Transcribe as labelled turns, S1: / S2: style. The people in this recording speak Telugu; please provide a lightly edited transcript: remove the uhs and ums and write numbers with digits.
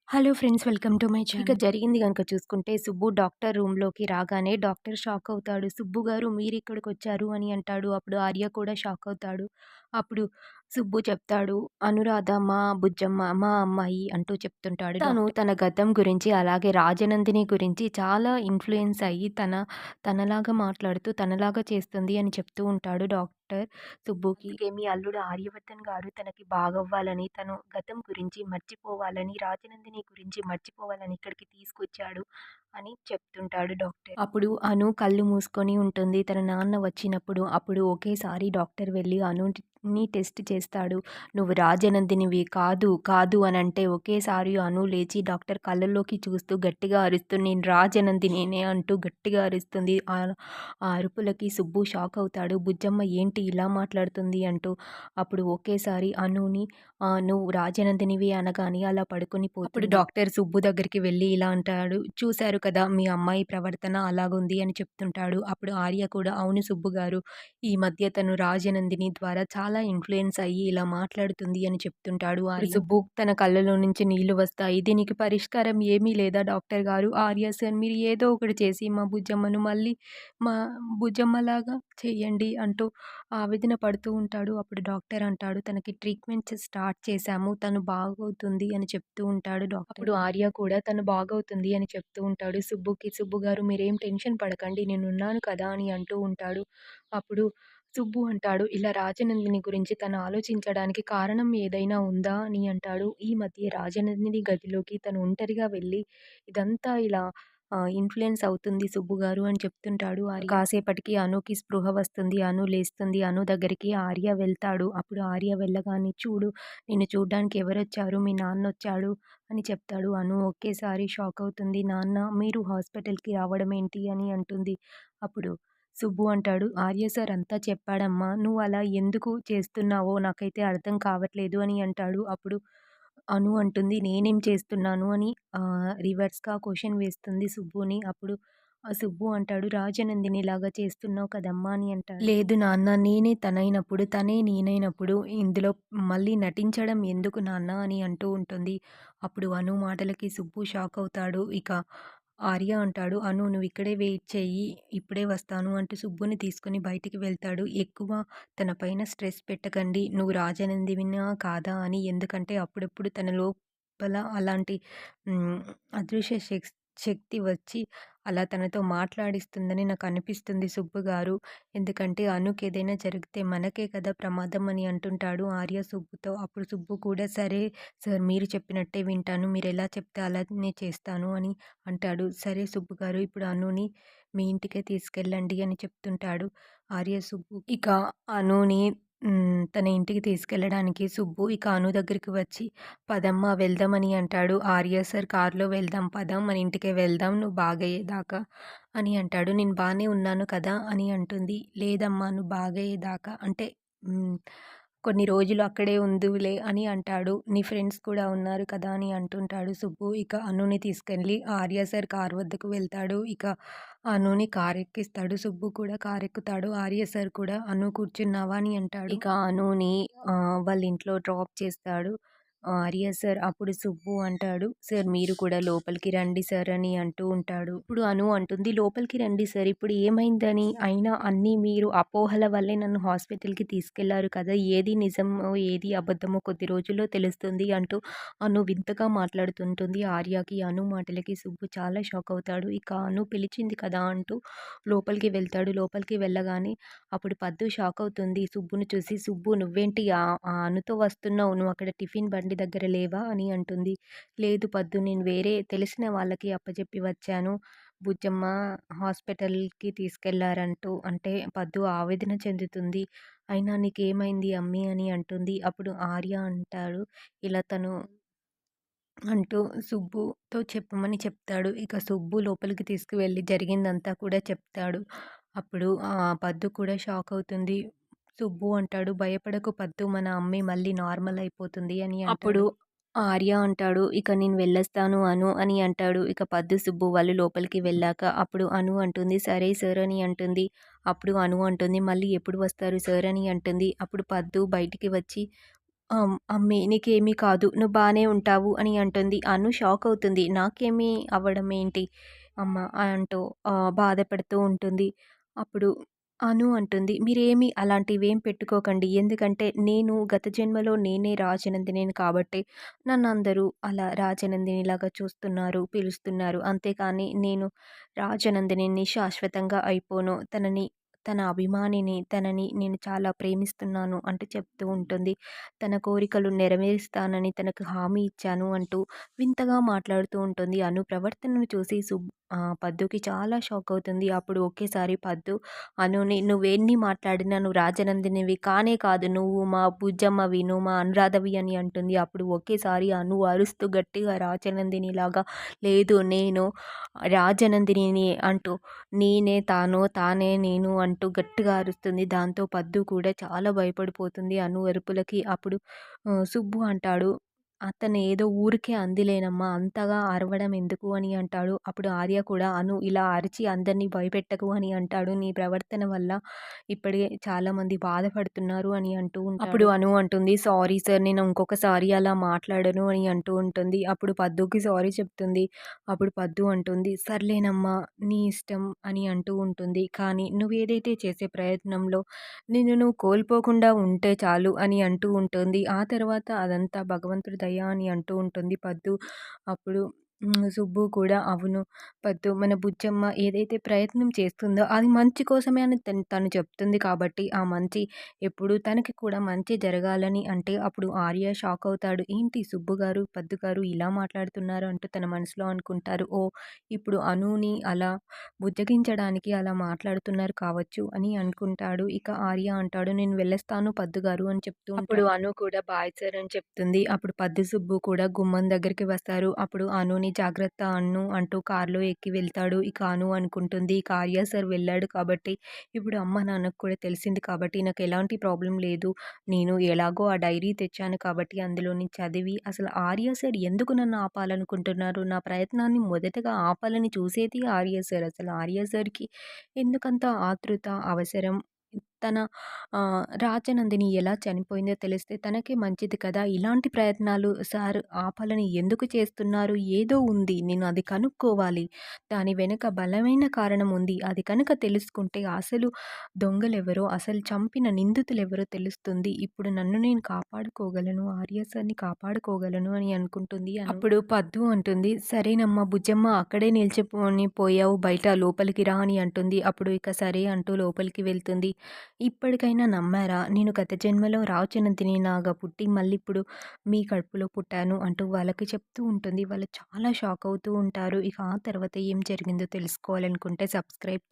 S1: Hello friends, welcome to my channel. ఇక జరిగింది గనుక చూసుకుంటే, సుబ్బు డాక్టర్ రూమ్‌లోకి రాగానే డాక్టర్ షాక్ అవుతాడు. "సుబ్బు గారు మీరిక్కడికొచ్చారు" అని అంటాడు. అప్పుడు ఆర్య కూడా షాక్ అవుతాడు. అప్పుడు సుబ్బు చెప్తాడు, "అనురాధ మా బుజ్జమ్మ, మా అమ్మాయి" అంటూ చెప్తుంటాడు. తను తన గతం గురించి, అలాగే రాజనందిని గురించి చాలా ఇన్‌ఫ్లూయెన్స్ అయ్యి తనలాగా మాట్లాడుతూ, తనలాగా చేస్తుంది అని చెప్తూ ఉంటాడు డాక్టర్ సుబ్బుకి. అందుకే మీ అల్లుడు ఆర్యవర్ధన్ గారు తనకి బాగవ్వాలని, తను గతం గురించి మర్చిపోవాలని, రాజనందిని గురించి మర్చిపోవాలని ఇక్కడికి తీసుకొచ్చాడు అని చెప్తుంటాడు డాక్టర్. అప్పుడు అను కళ్ళు మూసుకొని ఉంటుంది తన నాన్న వచ్చినప్పుడు. అప్పుడు ఒకేసారి డాక్టర్ వెళ్ళి అనుని టెస్ట్ చేస్తాడు. "నువ్వు రాజనందినివి కాదు, కాదు" అనంటే ఒకేసారి అను లేచి డాక్టర్ కళ్ళల్లోకి చూస్తూ గట్టిగా అరుస్తూ, "నేను రాజనందినినే" అంటూ గట్టిగా అరుస్తుంది. ఆ అరుపులకి సుబ్బు షాక్ అవుతాడు. "బుజ్జమ్మ ఏంటి ఇలా మాట్లాడుతుంది" అంటూ. అప్పుడు ఒకేసారి అనుని "నువ్వు రాజనందినివి" అనగానే అలా పడుకొని పోతుంది. అప్పుడు డాక్టర్ సుబ్బు దగ్గరికి వెళ్ళి ఇలా అంటాడు, "చూసారు కదా మీ అమ్మాయి ప్రవర్తన అలాగుంది" అని చెప్తుంటాడు. అప్పుడు ఆర్య కూడా, "అవును సుబ్బు గారు, ఈ మధ్య తను రాజనందిని ద్వారా చాలా ఇన్‌ఫ్లూయెన్స్ అయ్యి ఇలా మాట్లాడుతుంది" అని చెప్తుంటాడు ఆర్య. సుబ్బు తన కళ్ళలో నుంచి నీళ్లు వస్తాయి. "దీనికి పరిష్కారం ఏమీ లేదా డాక్టర్ గారు? ఆర్య సార్, మీరు ఏదో ఒకటి చేసి మా బుజ్జమ్మను మళ్ళీ మా బుజ్జమ్మలాగా చేయండి" అంటూ ఆవేదన పడుతూ ఉంటాడు. అప్పుడు డాక్టర్ అంటాడు, "తనకి ట్రీట్మెంట్స్ స్టార్ట్ చేశాము. తను బాగవుతుంది" అని చెప్తూ ఉంటాడు డాక్టర్. అప్పుడు ఆర్య కూడా తను బాగవుతుంది అని చెప్తూ ఉంటాడు సుబ్బుకి. "సుబ్బు గారు మీరేం టెన్షన్ పడకండి. నేనున్నాను కదా" అని అంటూ ఉంటాడు. అప్పుడు సుబ్బు అంటాడు, "ఇలా రాజనందిని గురించి తను ఆలోచించడానికి కారణం ఏదైనా ఉందా" అని అంటాడు. "ఈ మధ్య రాజనందిని గదిలోకి తను ఒంటరిగా వెళ్ళి ఇదంతా ఇలా ఇన్‌ఫ్లూయెన్స్ అవుతుంది సుబ్బు గారు" అని చెప్తుంటాడు ఆర్య. కాసేపటికి అనుకి స్పృహ వస్తుంది. అను లేస్తుంది. అను దగ్గరికి ఆర్య వెళ్తాడు. అప్పుడు ఆర్య వెళ్ళగానే, "చూడు, నిన్ను చూడ్డానికి ఎవరొచ్చారు? మీ నాన్నొచ్చాడు" అని చెప్తాడు. అను ఒకేసారి షాక్ అవుతుంది. "నాన్న, మీరు హాస్పిటల్‌కి రావడమేంటి" అని అంటుంది. అప్పుడు సుబ్బు అంటాడు, "ఆర్య సార్ అంతా చెప్పాడమ్మా. నువ్వు అలా ఎందుకు చేస్తున్నావో నాకైతే అర్థం కావట్లేదు" అని అంటాడు. అప్పుడు అను అంటుంది, "నేనేం చేస్తున్నాను" అని రివర్స్‌గా క్వెషన్ వేస్తుంది సుబ్బుని. అప్పుడు సుబ్బు అంటాడు, "రాజనందినిలాగా చేస్తున్నావు కదమ్మా" అని అంటాడు. "లేదు నాన్న, నేనే తనైనప్పుడు, తనే నేనైనప్పుడు ఇందులో మళ్ళీ నటించడం ఎందుకు నాన్న" అని అంటూ ఉంటుంది. అప్పుడు అను మాటలకి సుబ్బు షాక్ అవుతాడు. ఇక ఆర్య అంటాడు, "అను నువ్విక్కడే వెయిట్ చెయ్యి, ఇప్పుడే వస్తాను" అంటూ సుబ్బుని తీసుకొని బయటికి వెళ్తాడు. "ఎక్కువ తన పైన స్ట్రెస్ పెట్టకండి. నువ్వు రాజనందినినా కాదా అని, ఎందుకంటే అప్పుడప్పుడు తన లోపల అలాంటి హ్మ్, అదృశ్య శక్తి వచ్చి అలా తనతో మాట్లాడిస్తుందని నాకనిపిస్తుంది సుబ్బు గారు. ఎందుకంటే అనుకేదైనా జరిగితే మనకే కదా ప్రమాదం" అని అంటుంటాడు ఆర్య సుబ్బుతో. అప్పుడు సుబ్బు కూడా, "సరే సార్, మీరు చెప్పినట్టే వింటాను. మీరెలా చెప్తే అలానే చేస్తాను" అని అంటాడు. "సరే సుబ్బు గారు, ఇప్పుడు అనుని మీ ఇంటికే తీసుకెళ్ళండి" అని చెప్తుంటాడు ఆర్య సుబ్బు. ఇక అనుని తన ఇంటికి తీసుకెళ్ళడానికి సుబ్బు ఇక అను దగ్గరికి వచ్చి, "పదమ్మా వెళ్దాం" అని అంటాడు. ఆర్య సార్, "కారులో వెళ్దాం పదం, మన ఇంటికే వెళ్దాం నువ్వు బాగయ్యేదాకా" అని అంటాడు. "నేను బానే ఉన్నాను కదా" అని అంటుంది. "లేదమ్మా, నువ్వు బాగయ్యేదాకా అంటే హ్మ్, కొన్ని రోజులు అక్కడే ఉందువులే" అని అంటాడు. "నీ ఫ్రెండ్స్ కూడా ఉన్నారు కదా" అని అంటుంటాడు సుబ్బు. ఇక అనుని తీసుకెళ్ళి ఆర్య సార్ కారు వద్దకు వెళ్తాడు. ఇక అనుని కారెక్కిస్తాడు. సుబ్బు కూడా కారెక్కుతాడు. ఆర్య సార్ కూడా, "అను కూర్చున్నావా" అని అంటాడు. ఇక అనుని వాళ్ళ ఇంట్లో డ్రాప్ చేస్తాడు ఆర్య సార్. అప్పుడు సుబ్బు అంటాడు, "సార్ మీరు కూడా లోపలికి రండి సార్" అని అంటూ ఉంటాడు. ఇప్పుడు అను అంటుంది, "లోపలికి రండి సార్, ఇప్పుడు ఏమైందని? అయినా అన్నీ మీరు అపోహల వల్లే నన్ను హాస్పిటల్‌కి తీసుకెళ్లారు కదా! ఏది నిజమో ఏది అబద్ధమో కొద్ది రోజుల్లో తెలుస్తుంది" అంటూ అను వింతగా మాట్లాడుతుంటుంది ఆర్యకి. అను మాటలకి సుబ్బు చాలా షాక్ అవుతాడు. ఇక అను పిలిచింది కదా అంటూ లోపలికి వెళ్తాడు. లోపలికి వెళ్ళగానే అప్పుడు పద్దు షాక్ అవుతుంది సుబ్బుని చూసి. "సుబ్బు, నువ్వేంటి ఆ అనుతో వస్తున్నావు? నువ్వు అక్కడ టిఫిన్ బండి దగ్గర లేవా" అని అంటుంది. "లేదు పద్దు, నేను వేరే తెలిసిన వాళ్ళకి అప్పజెప్పి వచ్చాను. బుజ్జమ్మ హాస్పిటల్‌కి తీసుకెళ్లారంటూ" అంటే పద్దు ఆవేదన చెందుతుంది. "అయినా నీకేమైంది అమ్మీ" అని అంటుంది. అప్పుడు ఆర్య అంటాడు, ఇలా తను అంటూ సుబ్బుతో చెప్పమని చెప్తాడు. ఇక సుబ్బు లోపలికి తీసుకువెళ్ళి జరిగిందంతా కూడా చెప్తాడు. అప్పుడు పద్దు కూడా షాక్ అవుతుంది. సుబ్బు అంటాడు, "భయపడకు పద్దు, మన అమ్మి మళ్ళీ నార్మల్ అయిపోతుంది" అని అంటాడు. అప్పుడు ఆర్య అంటాడు, "ఇక నేను వెళ్ళొస్తాను అను" అని అంటాడు. ఇక పద్దు, సుబ్బు వాళ్ళు లోపలికి వెళ్ళాక అప్పుడు అను అంటుంది, "సరే సార్" అని అంటుంది. అప్పుడు అను అంటుంది, "మళ్ళీ ఎప్పుడు వస్తారు సార్" అని అంటుంది. అప్పుడు పద్దు బయటికి వచ్చి, "అమ్మి నీకేమీ కాదు. నువ్వు బానే ఉంటావు" అని అంటుంది. అను షాక్ అవుతుంది. నాకేమీ అవ్వడం ఏంటి అమ్మ అంటూ బాధపడుతూ ఉంటుంది. అప్పుడు అను అంటుంది, "మీరేమి అలాంటివేం పెట్టుకోకండి. ఎందుకంటే నేను గత జన్మలో నేనే రాజనందినిని కాబట్టి నన్నందరూ అలా రాజనందినిలాగా చూస్తున్నారు, పిలుస్తున్నారు. అంతేకానీ నేను రాజనందినిని శాశ్వతంగా అయిపోను. తన అభిమానిని, తనని నేను చాలా ప్రేమిస్తున్నాను" అంటూ చెప్తూ ఉంటుంది. తన కోరికలు నెరవేరుస్తానని తనకు హామీ ఇచ్చాను అంటూ వింతగా మాట్లాడుతూ ఉంటుంది. అను ప్రవర్తనను చూసి పద్దుకి చాలా షాక్ అవుతుంది. అప్పుడు ఒకేసారి పద్దు అనుని "నువ్వెన్ని మాట్లాడినా నువ్వు రాజనందినివి కానే కాదు. నువ్వు మా బుజ్జమ్మవి, నువ్వు మా అనురాధవి" అని అంటుంది. అప్పుడు ఒకేసారి అను అరుస్తూ గట్టిగా రాజనందినిలాగా "లేదు నేను రాజనందినిని" అంటూ "నేనే తాను, తానే నేను" అంటూ గట్టిగా అరుస్తుంది. దాంతో పద్దు కూడా చాలా భయపడిపోతుంది అను అరుపులకి. అప్పుడు సుబ్బు అంటాడు, "అతను ఏదో ఊరికే అందిలేనమ్మా! అంతగా అరవడం ఎందుకు" అని అంటాడు. అప్పుడు ఆర్య కూడా "అను ఇలా అరిచి అందరిని భయపెట్టకు" అని అంటాడు. "నీ ప్రవర్తన వల్ల ఇప్పటికే చాలామంది బాధపడుతున్నారు" అని అంటూ ఉంటాడు. అప్పుడు అను అంటుంది, "సారీ సార్, నేను ఇంకొకసారి అలా మాట్లాడను" అని అంటూ ఉంటుంది. అప్పుడు పద్దుకి సారీ చెప్తుంది. అప్పుడు పద్దు అంటుంది, "సర్లేనమ్మా నీ ఇష్టం" అని అంటూ ఉంటుంది. "కానీ నువ్వేదైతే చేసే ప్రయత్నంలో నిన్ను నువ్వు కోల్పోకుండా ఉంటే చాలు" అని అంటూ ఉంటుంది. ఆ తర్వాత అదంతా భగవంతుడి దయ అని అంటూ ఉంటుంది పద్దు. అప్పుడు సుబ్బు కూడా "అవును పద్దు, మన బుజ్జమ్మ ఏదైతే ప్రయత్నం చేస్తుందో అది మంచి కోసమే అని తను చెప్తుంది కాబట్టి ఆ మంచి ఎప్పుడూ తనకి కూడా మంచి జరగాలని" అంటే అప్పుడు ఆర్య షాక్ అవుతాడు. "ఏంటి సుబ్బు గారు, పద్దు గారు ఇలా మాట్లాడుతున్నారు" అంటూ తన మనసులో అనుకుంటారు. ఓహ్! ఇప్పుడు అనుని అలా బుజ్జగించడానికి అలా మాట్లాడుతున్నారు కావచ్చు అని అనుకుంటాడు. ఇక ఆర్య అంటాడు, "నేను వెళ్ళొస్తాను పద్దుగారు" అని చెప్తూ ఉంటాడు. అప్పుడు అను కూడా బాయ్ సార్ అని చెప్తుంది. అప్పుడు పద్దు, సుబ్బు కూడా గుమ్మం దగ్గరికి వస్తారు. అప్పుడు అనుని "జాగ్రత్త అను" అంటూ కార్‌లో ఎక్కి వెళ్తాడు. ఇక అను అనుకుంటుంది, ఇక ఆర్య సార్ వెళ్ళాడు కాబట్టి ఇప్పుడు అమ్మ, నాన్నకి కూడా తెలిసింది కాబట్టి నాకు ఎలాంటి ప్రాబ్లమ్ లేదు. నేను ఎలాగో ఆ డైరీ తెచ్చాను కాబట్టి అందులోని చదివి అసలు ఆర్య సార్ ఎందుకు నన్ను ఆపాలనుకుంటున్నారు? నా ప్రయత్నాన్ని మొదటగా ఆపాలని చూసేది ఆర్య సార్. అసలు ఆర్య సార్‌కి ఎందుకంత ఆతృత, అవసరం? తన రాజనందిని ఎలా చనిపోయిందో తెలిస్తే తనకే మంచిది కదా! ఇలాంటి ప్రయత్నాలు సార్ ఆపాలని ఎందుకు చేస్తున్నారు? ఏదో ఉంది. నేను అది కనుక్కోవాలి. దాని వెనుక బలమైన కారణం ఉంది. అది కనుక తెలుసుకుంటే అసలు దొంగలెవరో, అసలు చంపిన నిందితులెవరో తెలుస్తుంది. ఇప్పుడు నన్ను నేను కాపాడుకోగలను. ఆర్య సార్‌ని కాపాడుకోగలను అని అనుకుంటుంది అను. అప్పుడు పద్దు అంటుంది, "సరేనమ్మా బుజ్జమ్మ అక్కడే పోయావు బయట లోపలికి రా" అని అంటుంది. అప్పుడు ఇక సరే అంటూ లోపలికి వెళ్తుంది. "ఇప్పటికైనా నమ్మారా? నేను గత జన్మలో రావచనంతినిలాగా పుట్టి మళ్ళిప్పుడు మీ కడుపులో పుట్టాను" అంటూ వాళ్ళకి చెప్తూ ఉంటుంది. వాళ్ళు చాలా షాక్ అవుతూ ఉంటారు. ఇక ఆ తర్వాత ఏం జరిగిందో తెలుసుకోవాలనుకుంటే సబ్స్క్రైబ్